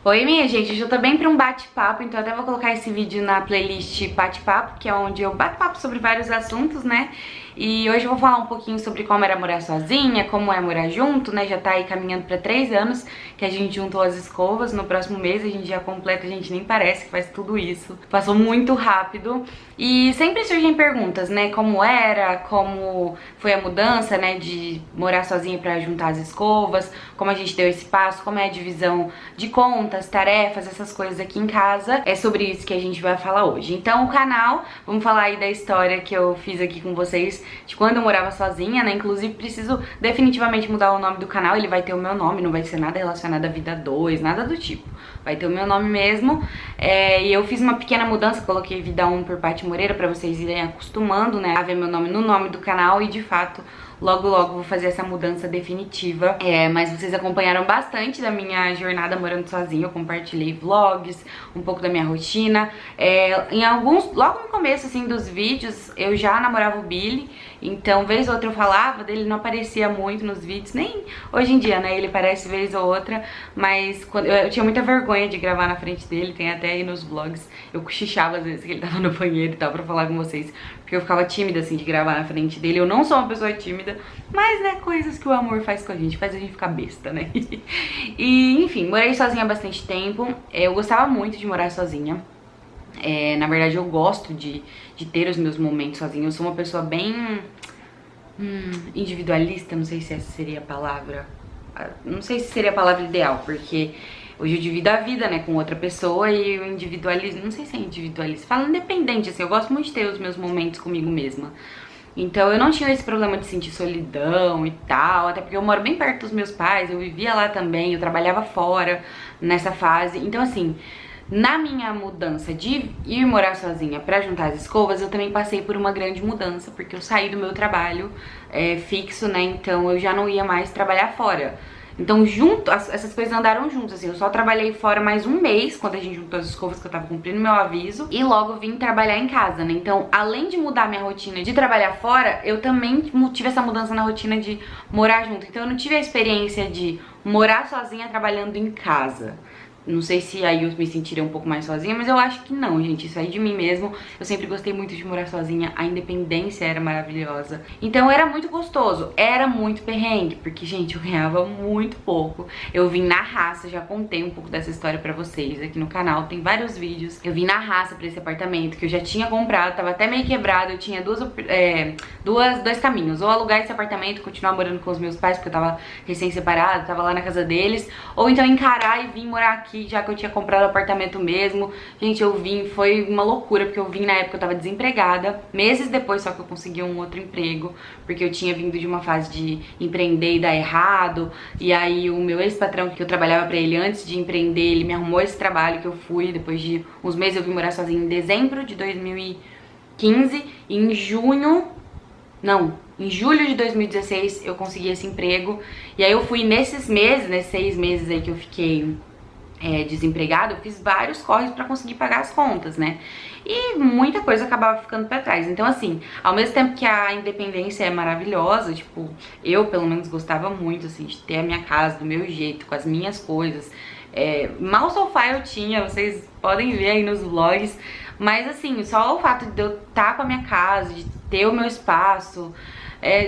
Oi, minha gente, hoje eu tô bem pra um bate-papo, então eu até vou colocar esse vídeo na playlist bate-papo, que é onde eu bato papo sobre vários assuntos, né? E hoje eu vou falar um pouquinho sobre como era morar sozinha, como é morar junto, né? Já tá aí caminhando pra 3 anos que a gente juntou as escovas. No próximo mês a gente já completa, a gente nem parece que faz tudo isso. Passou muito rápido. E sempre surgem perguntas, né? Como era, como foi a mudança, né? De morar sozinha pra juntar as escovas, como a gente deu esse passo, como é a divisão de contas, tarefas, essas coisas aqui em casa. É sobre isso que a gente vai falar hoje. Então o canal, vamos falar aí da história que eu fiz aqui com vocês de quando eu morava sozinha, né? Inclusive preciso definitivamente mudar o nome do canal, ele vai ter o meu nome, não vai ser nada relacionado à Vida 2, nada do tipo. Vai ter o meu nome mesmo. E eu fiz uma pequena mudança, coloquei Vida 1 por Paty Moreira pra vocês irem acostumando, né, a ver meu nome no nome do canal e de fato logo logo vou fazer essa mudança definitiva. Mas vocês acompanharam bastante da minha jornada morando sozinha. Eu compartilhei vlogs, um pouco da minha rotina. Em alguns, logo no começo assim dos vídeos, eu já namorava o Billy. Então, vez ou outra eu falava dele, não aparecia muito nos vídeos, nem hoje em dia, né? Ele aparece vez ou outra, mas quando eu tinha muita vergonha de gravar na frente dele, tem até aí nos vlogs. Eu cochichava às vezes que ele tava no banheiro e tal pra falar com vocês, porque eu ficava tímida assim de gravar na frente dele. Eu não sou uma pessoa tímida, mas né, coisas que o amor faz com a gente, faz a gente ficar besta, né? E enfim, morei sozinha há bastante tempo. Eu gostava muito de morar sozinha. Na verdade eu gosto de ter os meus momentos sozinha. Eu sou uma pessoa bem individualista, não sei se essa seria a palavra. Não sei se seria a palavra ideal, porque hoje eu divido a vida, né, com outra pessoa. E o individualismo, não sei se é individualista, fala independente, assim, eu gosto muito de ter os meus momentos comigo mesma. Então eu não tinha esse problema de sentir solidão e tal, até porque eu moro bem perto dos meus pais, eu vivia lá também, eu trabalhava fora nessa fase. Então assim, na minha mudança de ir morar sozinha pra juntar as escovas, eu também passei por uma grande mudança, porque eu saí do meu trabalho fixo, né, então eu já não ia mais trabalhar fora. Então essas coisas andaram juntas, assim, eu só trabalhei fora mais um mês, quando a gente juntou as escovas, que eu tava cumprindo meu aviso, e logo vim trabalhar em casa, né, então além de mudar minha rotina de trabalhar fora, eu também tive essa mudança na rotina de morar junto, então eu não tive a experiência de morar sozinha trabalhando em casa. Não sei se aí eu me sentiria um pouco mais sozinha, mas eu acho que não, gente, isso aí de mim mesmo. Eu sempre gostei muito de morar sozinha, a independência era maravilhosa. Então era muito gostoso, era muito perrengue, porque, gente, eu ganhava muito pouco. Eu vim na raça, já contei um pouco dessa história pra vocês aqui no canal, tem vários vídeos. Eu vim na raça pra esse apartamento, que eu já tinha comprado, tava até meio quebrado, eu tinha dois caminhos. Ou alugar esse apartamento, continuar morando com os meus pais, porque eu tava recém-separada, tava lá na casa deles. Ou então encarar e vir morar aqui, já que eu tinha comprado o apartamento mesmo. Gente, eu vim, foi uma loucura, porque eu vim na época eu tava desempregada. Meses depois só que eu consegui um outro emprego, porque eu tinha vindo de uma fase de empreender e dar errado. E aí o meu ex-patrão, que eu trabalhava pra ele antes de empreender, ele me arrumou esse trabalho que eu fui. Depois de uns meses eu vim morar sozinha em dezembro de 2015. E em julho de 2016 eu consegui esse emprego. E aí eu fui nesses meses, nesses 6 meses aí que eu fiquei desempregada, eu fiz vários corres pra conseguir pagar as contas, né? E muita coisa acabava ficando pra trás. Então assim, ao mesmo tempo que a independência é maravilhosa, tipo, eu pelo menos gostava muito, assim, de ter a minha casa do meu jeito, com as minhas coisas. Mal sofá eu tinha, vocês podem ver aí nos vlogs. Mas assim, só o fato de eu estar com a minha casa, de ter o meu espaço,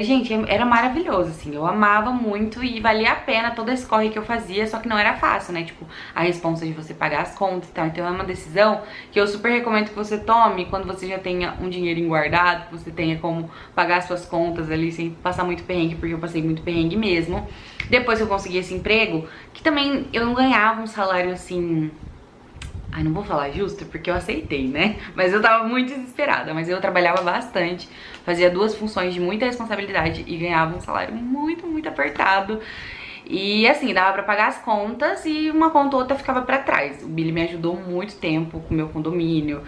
gente, era maravilhoso, assim, eu amava muito e valia a pena todo esse corre que eu fazia, só que não era fácil, né, tipo, a responsa de você pagar as contas e tal. Então é uma decisão que eu super recomendo que você tome quando você já tenha um dinheirinho guardado, que você tenha como pagar suas contas ali sem passar muito perrengue, porque eu passei muito perrengue mesmo. Depois que eu consegui esse emprego, que também eu não ganhava um salário assim... Ai, não vou falar justo, porque eu aceitei, né? Mas eu tava muito desesperada, mas eu trabalhava bastante, fazia 2 funções de muita responsabilidade e ganhava um salário muito, muito apertado. E assim, dava pra pagar as contas e uma conta ou outra ficava pra trás. O Billy me ajudou muito tempo com o meu condomínio,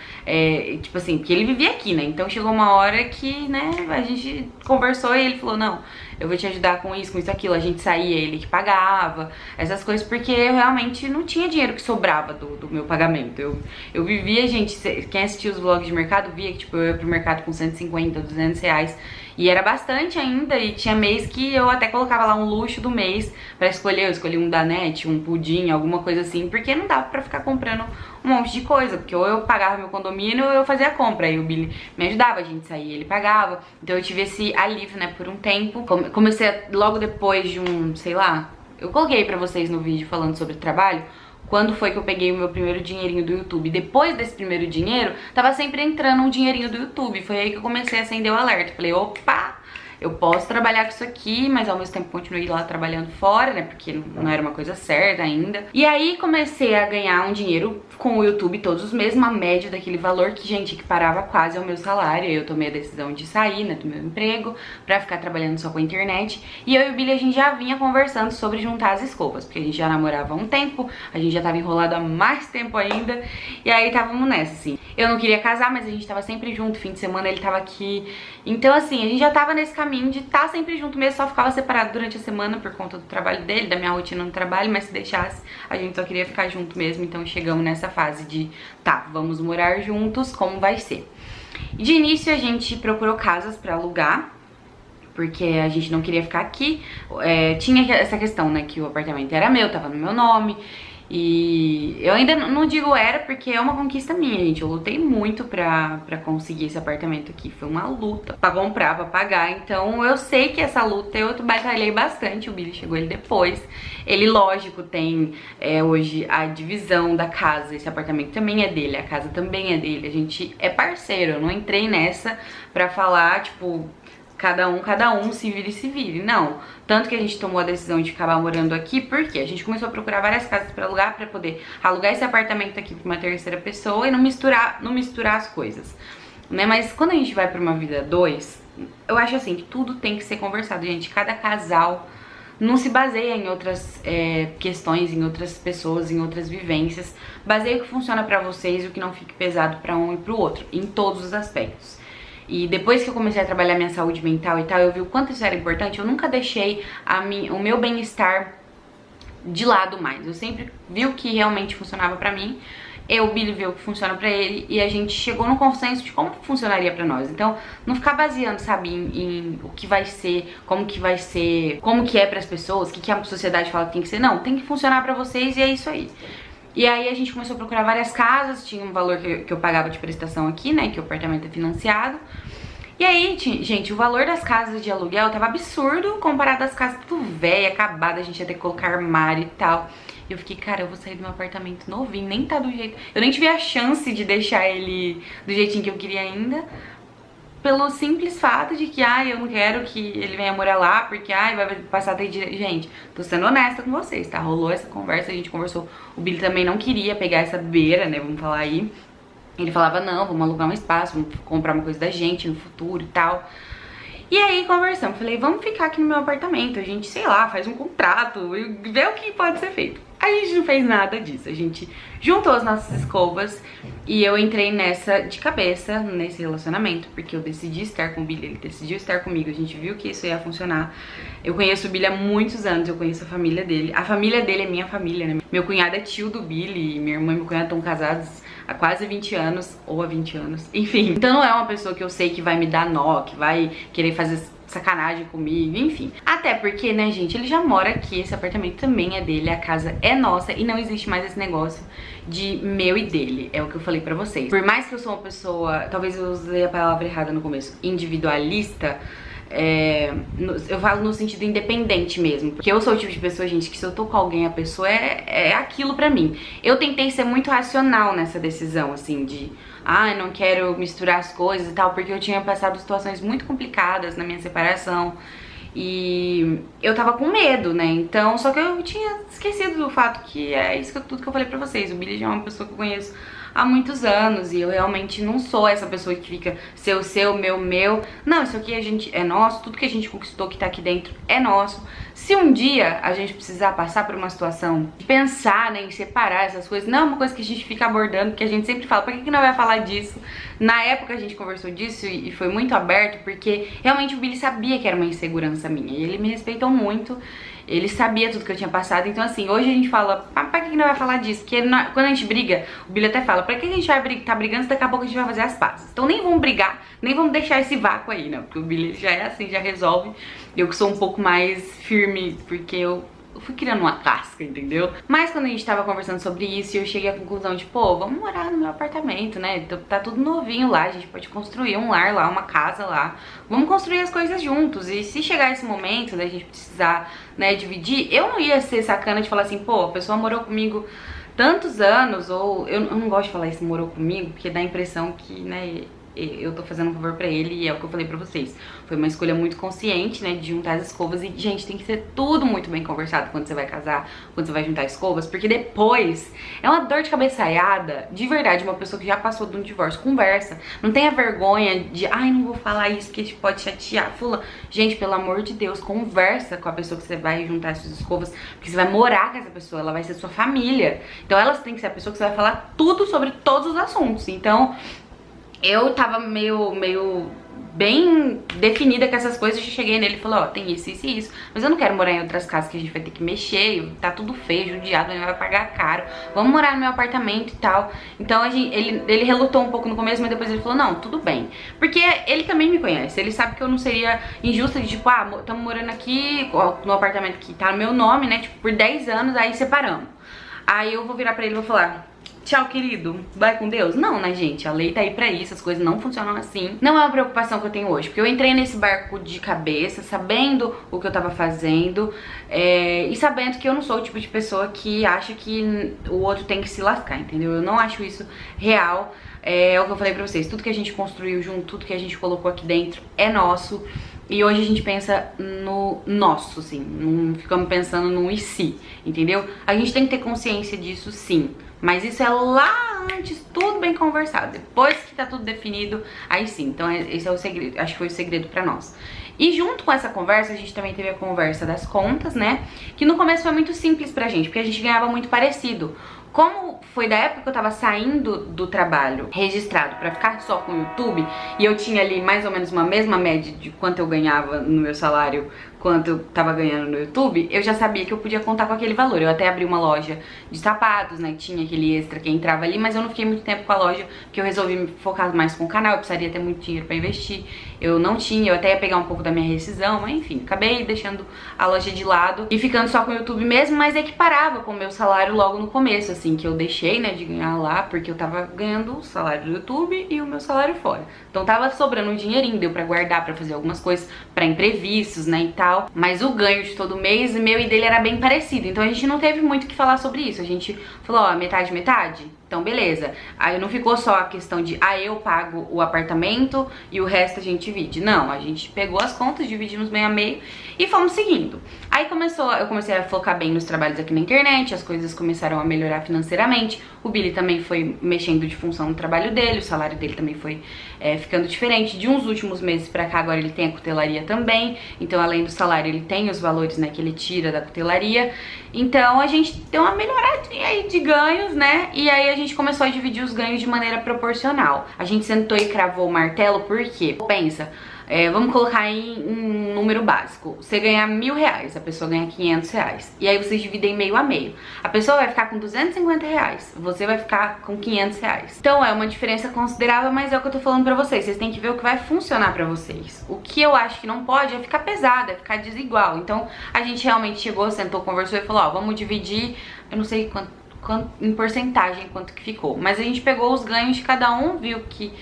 tipo assim, porque ele vivia aqui, né? Então chegou uma hora que, né, a gente conversou e ele falou, não, eu vou te ajudar com isso, aquilo. A gente saía, ele que pagava, essas coisas, porque eu realmente não tinha dinheiro que sobrava do meu pagamento. Eu vivia, gente, quem assistiu os vlogs de mercado via que, tipo, eu ia pro mercado com 150, 200 reais. E era bastante ainda, e tinha mês que eu até colocava lá um luxo do mês pra escolher. Eu escolhi um Danette, um pudim, alguma coisa assim, porque não dava pra ficar comprando um monte de coisa, porque ou eu pagava meu condomínio ou eu fazia a compra. Aí o Billy me ajudava, a gente saía, ele pagava. Então eu tive esse alívio, né, por um tempo. Comecei logo depois de sei lá, eu coloquei pra vocês no vídeo falando sobre trabalho, quando foi que eu peguei o meu primeiro dinheirinho do YouTube. Depois desse primeiro dinheiro, tava sempre entrando um dinheirinho do YouTube. Foi aí que eu comecei a acender o alerta. Falei, opa, eu posso trabalhar com isso aqui, mas ao mesmo tempo continuei lá trabalhando fora, né, porque não era uma coisa certa ainda. E aí comecei a ganhar um dinheiro com o YouTube todos os meses, uma média daquele valor que, gente, equiparava quase ao meu salário. Aí eu tomei a decisão de sair, né, do meu emprego, pra ficar trabalhando só com a internet. E eu e o Billy, a gente já vinha conversando sobre juntar as escovas, porque a gente já namorava há um tempo, a gente já tava enrolado há mais tempo ainda, e aí távamos nessa, assim. Eu não queria casar, mas a gente tava sempre junto, fim de semana ele tava aqui. Então, assim, a gente já tava nesse caminho de estar sempre junto mesmo, só ficava separado durante a semana por conta do trabalho dele, da minha rotina no trabalho, mas se deixasse, a gente só queria ficar junto mesmo. Então chegamos nessa fase de, tá, vamos morar juntos, como vai ser? De início a gente procurou casas pra alugar, porque a gente não queria ficar aqui. Tinha essa questão, né, que o apartamento era meu, tava no meu nome. E eu ainda não digo era, porque é uma conquista minha, gente. Eu lutei muito pra conseguir esse apartamento aqui. Foi uma luta pra comprar, pra pagar. Então eu sei que essa luta eu batalhei bastante. O Billy chegou ele depois. Ele, lógico, tem hoje a divisão da casa. Esse apartamento também é dele, a casa também é dele. A gente é parceiro. Eu não entrei nessa pra falar, tipo, cada um se vire e se vire. Não. Tanto que a gente tomou a decisão de acabar morando aqui, porque a gente começou a procurar várias casas pra alugar, pra poder alugar esse apartamento aqui pra uma terceira pessoa e não misturar as coisas, né? Mas quando a gente vai pra uma vida a dois, eu acho assim que tudo tem que ser conversado, gente. Cada casal não se baseia em outras questões, em outras pessoas, em outras vivências. Baseia o que funciona pra vocês e o que não fique pesado pra um e pro outro, em todos os aspectos. E depois que eu comecei a trabalhar minha saúde mental e tal, eu vi o quanto isso era importante. Eu nunca deixei o meu bem-estar de lado mais. Eu sempre vi o que realmente funcionava pra mim. O Billy viu o que funciona pra ele. E a gente chegou no consenso de como funcionaria pra nós. Então, não ficar baseando, sabe, em o que vai ser, como que é pras pessoas, o que a sociedade fala que tem que ser. Não, tem que funcionar pra vocês e é isso aí. E aí a gente começou a procurar várias casas, tinha um valor que eu pagava de prestação aqui, né, que o apartamento é financiado. E aí, gente, o valor das casas de aluguel tava absurdo comparado às casas tudo velha, acabada, a gente ia ter que colocar armário e tal. E eu fiquei, cara, eu vou sair de um apartamento novinho, nem tá do jeito... Eu nem tive a chance de deixar ele do jeitinho que eu queria ainda, pelo simples fato de que, eu não quero que ele venha morar lá, porque, vai passar a ter direito. Gente, tô sendo honesta com vocês, tá? Rolou essa conversa, a gente conversou. O Billy também não queria pegar essa beira, né, vamos falar aí. Ele falava, não, vamos alugar um espaço, vamos comprar uma coisa da gente no futuro e tal. E aí conversamos, falei, vamos ficar aqui no meu apartamento, a gente, sei lá, faz um contrato e vê o que pode ser feito. A gente não fez nada disso, a gente juntou as nossas escovas e eu entrei nessa de cabeça, nesse relacionamento, porque eu decidi estar com o Billy, ele decidiu estar comigo, a gente viu que isso ia funcionar. Eu conheço o Billy há muitos anos, eu conheço a família dele é minha família, né? Meu cunhado é tio do Billy, minha irmã e meu cunhado estão casados há quase 20 anos, ou há 20 anos, enfim. Então não é uma pessoa que eu sei que vai me dar nó, que vai querer fazer sacanagem comigo, enfim. Até porque, né, gente, ele já mora aqui, esse apartamento também é dele, a casa é nossa e não existe mais esse negócio de meu e dele, é o que eu falei pra vocês. Por mais que eu sou uma pessoa, talvez eu usei a palavra errada no começo, individualista, eu falo no sentido independente mesmo, porque eu sou o tipo de pessoa, gente, que se eu tô com alguém, a pessoa é aquilo pra mim. Eu tentei ser muito racional nessa decisão, assim, de não quero misturar as coisas e tal, porque eu tinha passado situações muito complicadas na minha separação e eu tava com medo, né? Então, só que eu tinha esquecido do fato que é isso tudo que eu falei pra vocês. O Billy já é uma pessoa que eu conheço há muitos anos e eu realmente não sou essa pessoa que fica seu, meu. Não, isso aqui é nosso, tudo que a gente conquistou que tá aqui dentro é nosso. Se um dia a gente precisar passar por uma situação de pensar, né, em separar essas coisas, não é uma coisa que a gente fica abordando, porque a gente sempre fala, por que não vai falar disso? Na época a gente conversou disso e foi muito aberto, porque realmente o Billy sabia que era uma insegurança minha e ele me respeitou muito. Ele sabia tudo que eu tinha passado. Então assim, hoje a gente fala, pra que não vai falar disso? Porque quando a gente briga, o Billy até fala, pra que a gente vai tá brigando se daqui a pouco a gente vai fazer as pazes? Então nem vamos brigar, nem vamos deixar esse vácuo aí, né? Porque o Billy já é assim, já resolve. Eu que sou um pouco mais firme, porque eu fui criando uma casca, entendeu? Mas quando a gente tava conversando sobre isso, eu cheguei à conclusão de, pô, vamos morar no meu apartamento, né? Tá tudo novinho lá, a gente pode construir um lar lá, uma casa lá. Vamos construir as coisas juntos. E se chegar esse momento da gente precisar, né, dividir, eu não ia ser sacana de falar assim, pô, a pessoa morou comigo tantos anos, ou eu não gosto de falar isso, morou comigo, porque dá a impressão que, né, eu tô fazendo um favor pra ele e é o que eu falei pra vocês. Foi uma escolha muito consciente, né, de juntar as escovas e, gente, tem que ser tudo muito bem conversado quando você vai casar, quando você vai juntar escovas, porque depois é uma dor de cabeçaiada, de verdade, uma pessoa que já passou de um divórcio, conversa. Não tenha vergonha de, ai, não vou falar isso porque pode chatear, fula. Gente, pelo amor de Deus, conversa com a pessoa que você vai juntar as suas escovas, porque você vai morar com essa pessoa, ela vai ser sua família. Então elas têm que ser a pessoa que você vai falar tudo sobre todos os assuntos. Então eu tava meio bem definida com essas coisas. Eu cheguei nele e falei, ó, tem isso, isso e isso, mas eu não quero morar em outras casas que a gente vai ter que mexer, tá tudo feio, judiado, ele vai pagar caro, vamos morar no meu apartamento e tal. Então ele relutou um pouco no começo, mas depois ele falou, não, tudo bem, porque ele também me conhece, ele sabe que eu não seria injusta de tipo, ah, estamos morando aqui no apartamento que tá no meu nome, né, tipo, por 10 anos, aí separamos. Aí eu vou virar pra ele e vou falar, tchau, querido, vai com Deus? Não, né, gente? A lei tá aí pra isso, as coisas não funcionam assim. Não é uma preocupação que eu tenho hoje, porque eu entrei nesse barco de cabeça, sabendo o que eu tava fazendo, e sabendo que eu não sou o tipo de pessoa que acha que o outro tem que se lascar, entendeu? Eu não acho isso real. É o que eu falei pra vocês, tudo que a gente construiu junto, tudo que a gente colocou aqui dentro é nosso. E hoje a gente pensa no nosso, assim, não ficamos pensando no e se, entendeu? A gente tem que ter consciência disso, sim. Mas isso é lá antes, tudo bem conversado. Depois que tá tudo definido, aí sim. Então esse é o segredo, acho que foi o segredo pra nós. E junto com essa conversa, a gente também teve a conversa das contas, né? Que no começo foi muito simples pra gente, porque a gente ganhava muito parecido. Como foi da época que eu tava saindo do trabalho registrado pra ficar só com o YouTube, e eu tinha ali mais ou menos uma mesma média de quanto eu ganhava no meu salário, quanto eu tava ganhando no YouTube, eu já sabia que eu podia contar com aquele valor. Eu até abri uma loja de sapatos, né, tinha aquele extra que entrava ali, mas eu não fiquei muito tempo com a loja, porque eu resolvi me focar mais com o canal, eu precisaria ter muito dinheiro pra investir. Eu não tinha, eu até ia pegar um pouco da minha rescisão, mas enfim, acabei deixando a loja de lado e ficando só com o YouTube mesmo, mas equiparava com o meu salário logo no começo, assim, que eu deixei, né, de ganhar lá, porque eu tava ganhando o salário do YouTube e o meu salário fora. Então tava sobrando um dinheirinho, deu pra guardar, pra fazer algumas coisas, pra imprevistos, né, e tal. Mas o ganho de todo mês, meu e dele era bem parecido. Então a gente não teve muito o que falar sobre isso. A gente falou, ó, metade, metade? Então beleza. Aí não ficou só a questão de, ah, eu pago o apartamento e o resto a gente divide. Não, a gente pegou as contas, dividimos meio a meio e fomos seguindo. Aí eu comecei a focar bem nos trabalhos aqui na internet, as coisas começaram a melhorar financeiramente. O Billy também foi mexendo de função no trabalho dele, o salário dele também foi ficando diferente. De uns últimos meses pra cá, agora ele tem a cutelaria também. Então além do salário, ele tem os valores, né, que ele tira da cutelaria. Então a gente deu uma melhoradinha aí de ganhos, né? E aí a gente começou a dividir os ganhos de maneira proporcional. A gente sentou e cravou o martelo, porque pensa, vamos colocar em um número básico. Você ganhar R$1.000, a pessoa ganha R$500. E aí vocês dividem meio a meio. A pessoa vai ficar com R$250, você vai ficar com R$500. Então é uma diferença considerável, mas é o que eu tô falando pra vocês. Vocês têm que ver o que vai funcionar pra vocês. O que eu acho que não pode é ficar pesado, é ficar desigual. Então a gente realmente chegou, sentou, conversou e falou, ó, vamos dividir, eu não sei quanto em porcentagem quanto que ficou, mas a gente pegou os ganhos de cada um, viu que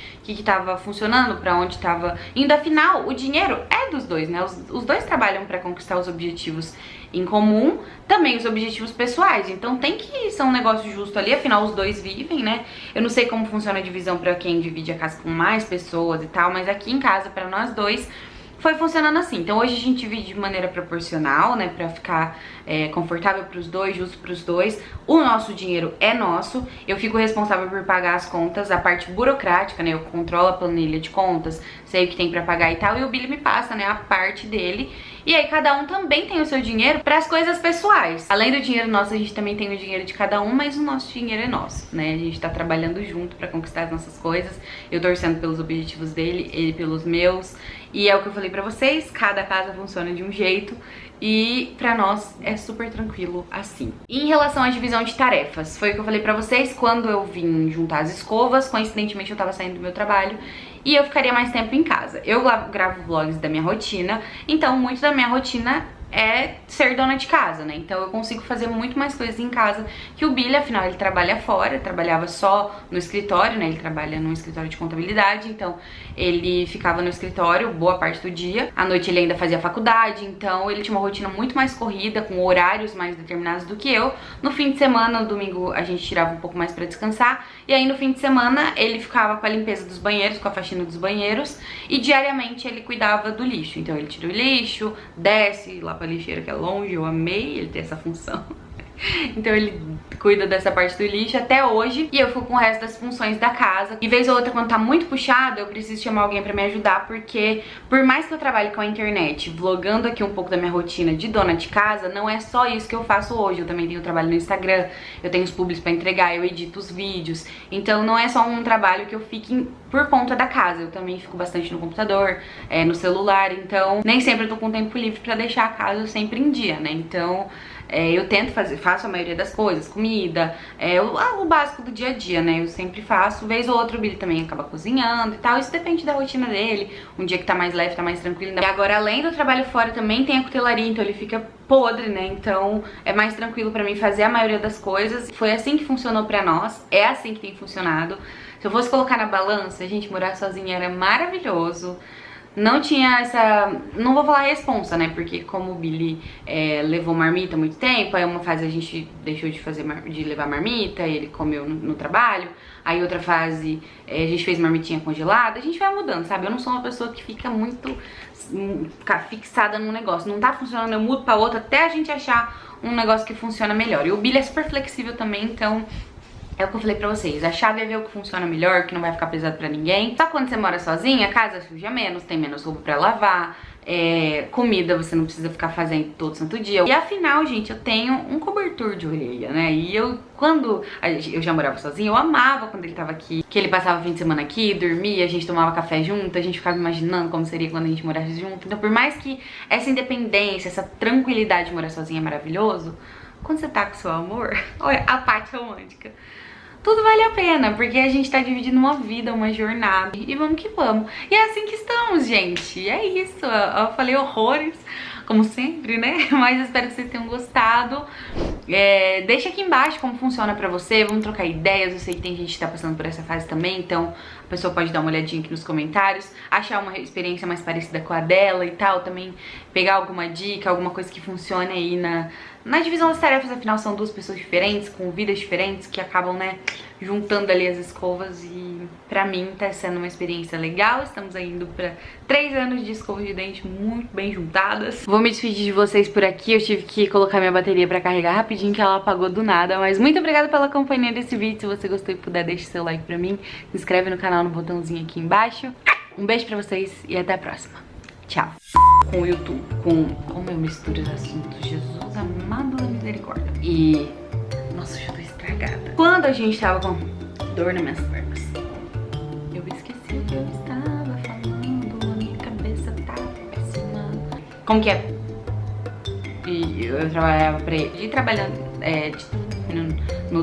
tava funcionando, pra onde tava indo. Afinal, o dinheiro é dos dois, né? Os dois trabalham pra conquistar os objetivos em comum, também os objetivos pessoais, então tem que ser um negócio justo ali, afinal os dois vivem, né? Eu não sei como funciona a divisão pra quem divide a casa com mais pessoas e tal, mas aqui em casa, pra nós dois, foi funcionando assim. Então hoje a gente divide de maneira proporcional, né, pra ficar confortável pros dois, justo pros dois. O nosso dinheiro é nosso, eu fico responsável por pagar as contas, a parte burocrática, né, eu controlo a planilha de contas, sei o que tem pra pagar e tal, e o Billy me passa, né, a parte dele. E aí cada um também tem o seu dinheiro para as coisas pessoais. Além do dinheiro nosso, a gente também tem o dinheiro de cada um, mas o nosso dinheiro é nosso, né? A gente tá trabalhando junto para conquistar as nossas coisas. Eu torcendo pelos objetivos dele, ele pelos meus. E é o que eu falei pra vocês, cada casa funciona de um jeito. E pra nós é super tranquilo assim. E em relação à divisão de tarefas, foi o que eu falei pra vocês, quando eu vim juntar as escovas, coincidentemente eu tava saindo do meu trabalho e eu ficaria mais tempo em casa. Eu gravo vlogs da minha rotina, então muito da minha rotina é ser dona de casa, né? Então eu consigo fazer muito mais coisas em casa que o Billy, afinal ele trabalha fora, trabalhava só no escritório, né? Ele trabalha num escritório de contabilidade, então ele ficava no escritório boa parte do dia. À noite ele ainda fazia faculdade, então ele tinha uma rotina muito mais corrida, com horários mais determinados do que eu. No fim de semana, no domingo, a gente tirava um pouco mais pra descansar, e aí no fim de semana ele ficava com a limpeza dos banheiros, com a faxina dos banheiros, e diariamente ele cuidava do lixo. Então ele tira o lixo, desce lá pra lixeira que é longe, eu amei ele ter essa função. Então ele cuida dessa parte do lixo até hoje e eu fico com o resto das funções da casa. E vez ou outra, quando tá muito puxado, eu preciso chamar alguém pra me ajudar, porque por mais que eu trabalhe com a internet, vlogando aqui um pouco da minha rotina de dona de casa, não é só isso que eu faço hoje. Eu também tenho trabalho no Instagram, eu tenho os publis pra entregar, eu edito os vídeos. Então não é só um trabalho que eu fique por conta da casa, eu também fico bastante no computador, no celular, então nem sempre eu tô com tempo livre pra deixar a casa sempre em dia, né? Então eu tento faço a maioria das coisas, comida, o básico do dia a dia, né? Eu sempre faço, vez ou outra o Billy também acaba cozinhando e tal, isso depende da rotina dele, um dia que tá mais leve, tá mais tranquilo. E agora, além do trabalho fora, também tem a cutelaria, então ele fica podre, né? Então é mais tranquilo pra mim fazer a maioria das coisas. Foi assim que funcionou pra nós, é assim que tem funcionado. Se eu fosse colocar na balança, gente, morar sozinha era maravilhoso. Não tinha essa... Não vou falar responsa, né? Porque como o Billy levou marmita há muito tempo, aí uma fase a gente deixou de levar marmita, e ele comeu no trabalho. Aí outra fase a gente fez marmitinha congelada. A gente vai mudando, sabe? Eu não sou uma pessoa que fica muito fixada num negócio. Não tá funcionando, eu mudo pra outra até a gente achar um negócio que funciona melhor. E o Billy é super flexível também, então... É o que eu falei pra vocês, a chave é ver o que funciona melhor, que não vai ficar pesado pra ninguém. Só quando você mora sozinha, a casa suja menos, tem menos roupa pra lavar, comida você não precisa ficar fazendo todo santo dia. E afinal, gente, eu tenho um cobertor de orelha, né? E quando eu já morava sozinha, eu amava quando ele tava aqui, que ele passava o fim de semana aqui, dormia, a gente tomava café junto, a gente ficava imaginando como seria quando a gente morasse junto. Então por mais que essa independência, essa tranquilidade de morar sozinha é maravilhoso, quando você tá com seu amor, olha a parte romântica, tudo vale a pena, porque a gente tá dividindo uma vida, uma jornada. E vamos que vamos. E é assim que estamos, gente. É isso. Eu falei horrores, como sempre, né? Mas espero que vocês tenham gostado. Deixa aqui embaixo como funciona pra você. Vamos trocar ideias. Eu sei que tem gente que tá passando por essa fase também, então a pessoa pode dar uma olhadinha aqui nos comentários, achar uma experiência mais parecida com a dela e tal. Também pegar alguma dica, alguma coisa que funcione aí na divisão das tarefas. Afinal, são duas pessoas diferentes, com vidas diferentes, que acabam, né, juntando ali as escovas. E pra mim tá sendo uma experiência legal. Estamos indo pra 3 anos de escovas de dente muito bem juntadas. Vou me despedir de vocês por aqui. Eu tive que colocar minha bateria pra carregar rapidinho, que ela apagou do nada. Mas muito obrigada pela companhia desse vídeo. Se você gostou e puder, deixe seu like pra mim. Se inscreve no canal no botãozinho aqui embaixo. Um beijo pra vocês e até a próxima. Tchau. Com o YouTube, como eu misturo os assuntos, Jesus amado da misericórdia. E... nossa, eu já tô estragada. Quando a gente tava com dor nas minhas pernas, eu esqueci o que eu estava falando, a minha cabeça tava péssima. Como que é? E eu trabalhava pra ele, trabalhando no